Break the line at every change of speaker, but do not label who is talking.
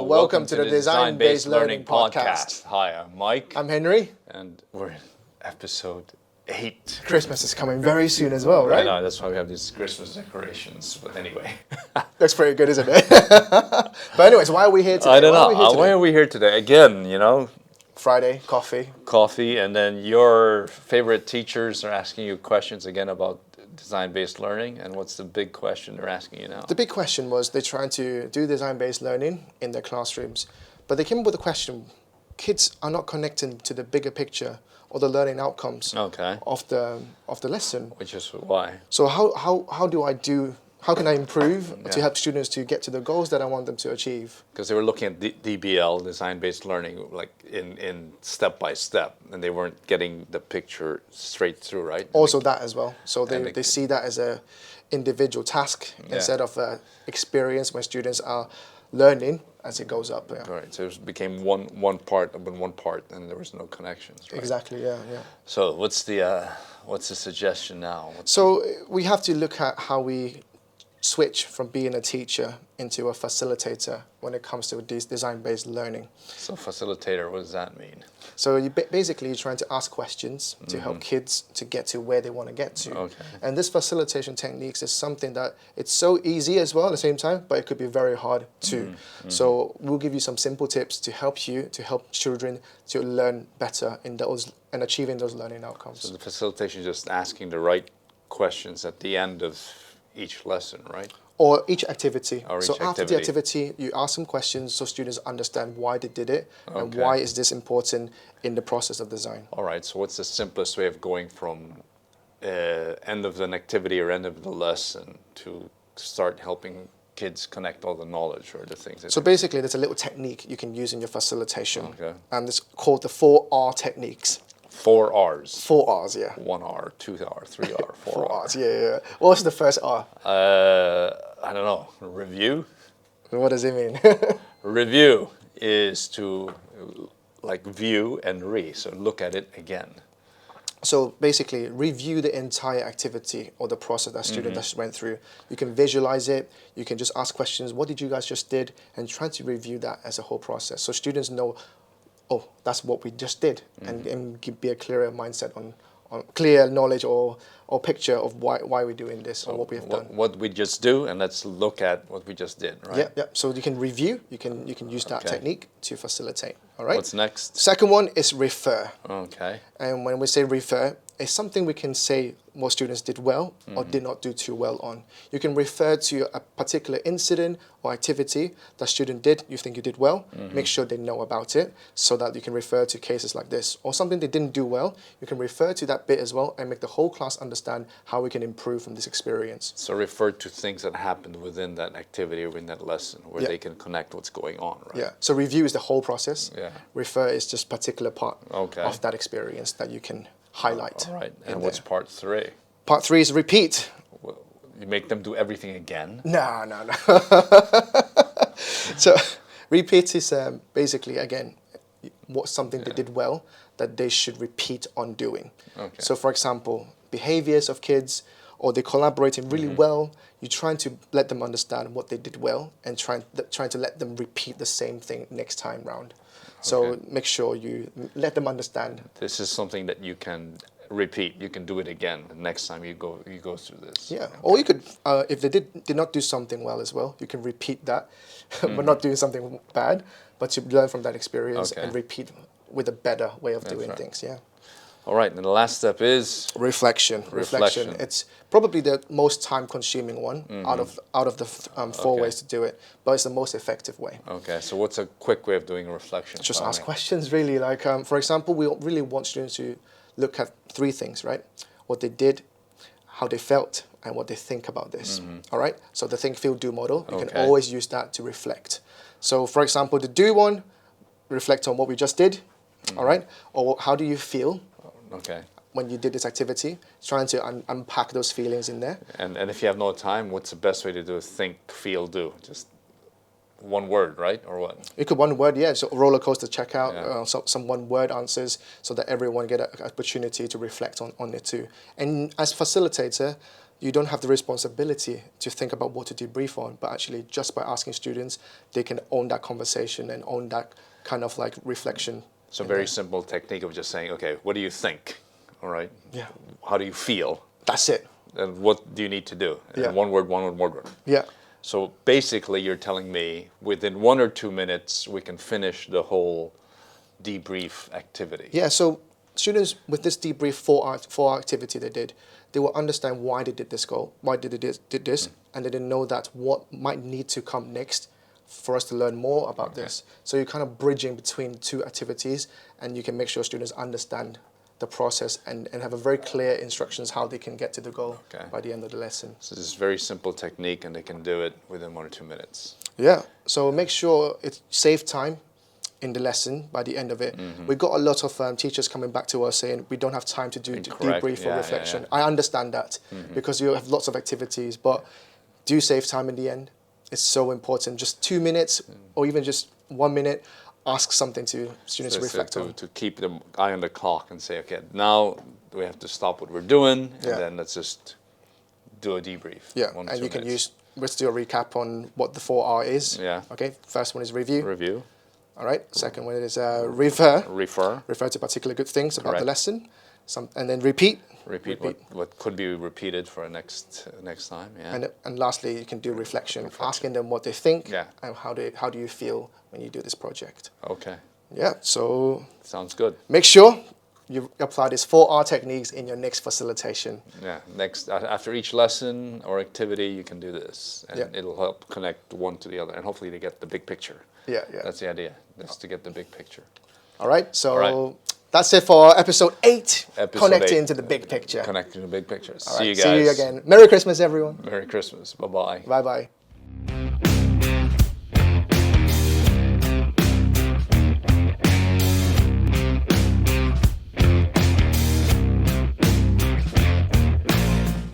welcome to the Design-Based Learning Podcast.
Hi, I'm Mike.
I'm Henry.
And we're in episode 8.
Christmas is coming very soon as well, right?
I know, that's why we have these Christmas decorations. But anyway.
That's pretty good, isn't it? But anyways, why are we here today?
I don't know. Why are we here today? Again,
Friday, coffee.
Coffee, and then your favorite teachers are asking you questions again about design-based learning. And what's the big question they're asking you now?
The big question was they're trying to do design-based learning in their classrooms, but they came up with a question. Kids are not connecting to the bigger picture or the learning outcomes of the lesson.
Which is why.
So how can I improve to help students to get to the goals that I want them to achieve?
Because they were looking at DBL, design-based learning, like in step by step, and they weren't getting the picture straight through, right?
Also that as well. So they see that as a individual task instead of an experience when students are learning as it goes up. Yeah.
Right. So it became one part, and there was no connections. Right?
Exactly. Yeah.
So what's the suggestion now?
So we have to look at how we switch from being a teacher into a facilitator when it comes to design-based learning.
So facilitator, what does that mean?
So you're trying to ask questions to help kids to get to where they want to get to.
Okay.
And this facilitation techniques is something that it's so easy as well at the same time, but it could be very hard too. So we'll give you some simple tips to help children to learn better in those and achieving those learning outcomes.
So the facilitation is just asking the right questions at the end of each lesson, right?
Or each activity. After the activity, you ask some questions so students understand why they did it and why is this important in the process of design.
All right, so what's the simplest way of going from end of an activity or end of the lesson to start helping kids connect all the knowledge or the things?
So basically, there's a little technique you can use in your facilitation.
Okay.
And it's called the 4R techniques.
4 R's.
4 R's, yeah.
1 R, 2 R, 3 R, 4
4 R's, yeah. What's the first R?
I don't know. Review?
What does it mean?
Review is to view and so look at it again.
So basically, review the entire activity or the process that student just went through. You can visualize it. You can just ask questions. What did you guys just did? And try to review that as a whole process. So students know, oh, that's what we just did, and be a clearer mindset on clear knowledge or picture of why we're doing this or what we have done.
What we just do, and let's look at what we just did, right?
Yeah. So you can review. You can use that technique to facilitate. All right.
What's next?
Second one is refer.
Okay.
And when we say refer, it's something we can say what students did well or did not do too well on. You can refer to a particular incident or activity that student did, you think you did well, make sure they know about it so that you can refer to cases like this. Or something they didn't do well, you can refer to that bit as well and make the whole class understand how we can improve from this experience.
So refer to things that happened within that activity or within that lesson where they can connect what's going on, right?
Yeah, so review is the whole process.
Yeah.
Refer is just particular part of that experience that you can highlight.
All right, and what's part 3?
Part 3 is repeat.
Well, you make them do everything again?
No. So repeat is basically, again, what's something they did well that they should repeat on doing.
Okay.
So for example, behaviors of kids, or they collaborating really well, you're trying to let them understand what they did well and trying to let them repeat the same thing next time round. So make sure you let them understand.
This is something that you can repeat. You can do it again the next time you go through this.
Yeah. Or you could, if they did not do something well as well, you can repeat that, but not doing something bad, but you learn from that experience and repeat with a better way of doing things. Yeah.
All right, and the last step is
reflection. It's probably the most time-consuming one out of the 4 ways to do it, but it's the most effective way.
Okay, so what's a quick way of doing a reflection?
Just ask questions, really. Like, for example, we really want students to look at 3 things, right? What they did, how they felt, and what they think about this. All right? So the think, feel, do model, you can always use that to reflect. So, for example, the do one, reflect on what we just did, all right? Or how do you feel? When you did this activity, trying to unpack those feelings in there.
And if you have no time, what's the best way to do think, feel, do? Just one word, right? Or what?
You could one word, so roller coaster checkout, some one word answers so that everyone get an opportunity to reflect on it too. And as facilitator, you don't have the responsibility to think about what to debrief on, but actually just by asking students, they can own that conversation and own that kind of like reflection.
So very simple technique of just saying, okay, what do you think? All right.
Yeah.
How do you feel?
That's it.
And what do you need to do?
Yeah.
And one word.
Yeah.
So basically you're telling me within 1 or 2 minutes, we can finish the whole debrief activity.
Yeah, so students with this debrief four activity they will understand why they did this goal, why did they did this, and they know that what might need to come next for us to learn more about this. So you're kind of bridging between two activities, and you can make sure students understand the process and have a very clear instructions how they can get to the goal by the end of the lesson.
So this is a very simple technique, and they can do it within 1 or 2 minutes.
Yeah, so make sure it saves time in the lesson by the end of it. We got a lot of teachers coming back to us saying we don't have time to do debrief or reflection. I understand that because you have lots of activities, but do save time in the end. It's so important. Just 2 minutes or even just 1 minute, ask something to students to reflect on.
To keep the eye on the clock and say, okay, now we have to stop what we're doing and then let's just do a debrief.
Yeah, and you can let's do a recap on what the 4R is.
Yeah.
Okay, first one is review.
Review.
All right, second one is refer.
Refer
To particular good things about the lesson. And then repeat.
Repeat. What could be repeated for next time. Yeah.
And lastly, you can do reflection, asking them what they think and how do you feel when you do this project.
Okay.
Yeah, so
sounds good.
Make sure you apply these 4R techniques in your next facilitation.
Yeah, after each lesson or activity, you can do this, and it'll help connect one to the other, and hopefully they get the big picture.
Yeah.
That's the idea. That's to get the big picture.
All right, so that's it for episode 8. Connecting to the big picture.
Connecting to the big picture.
All
See you guys.
See you again. Merry Christmas, everyone.
Merry Christmas. Bye-bye.
Bye-bye.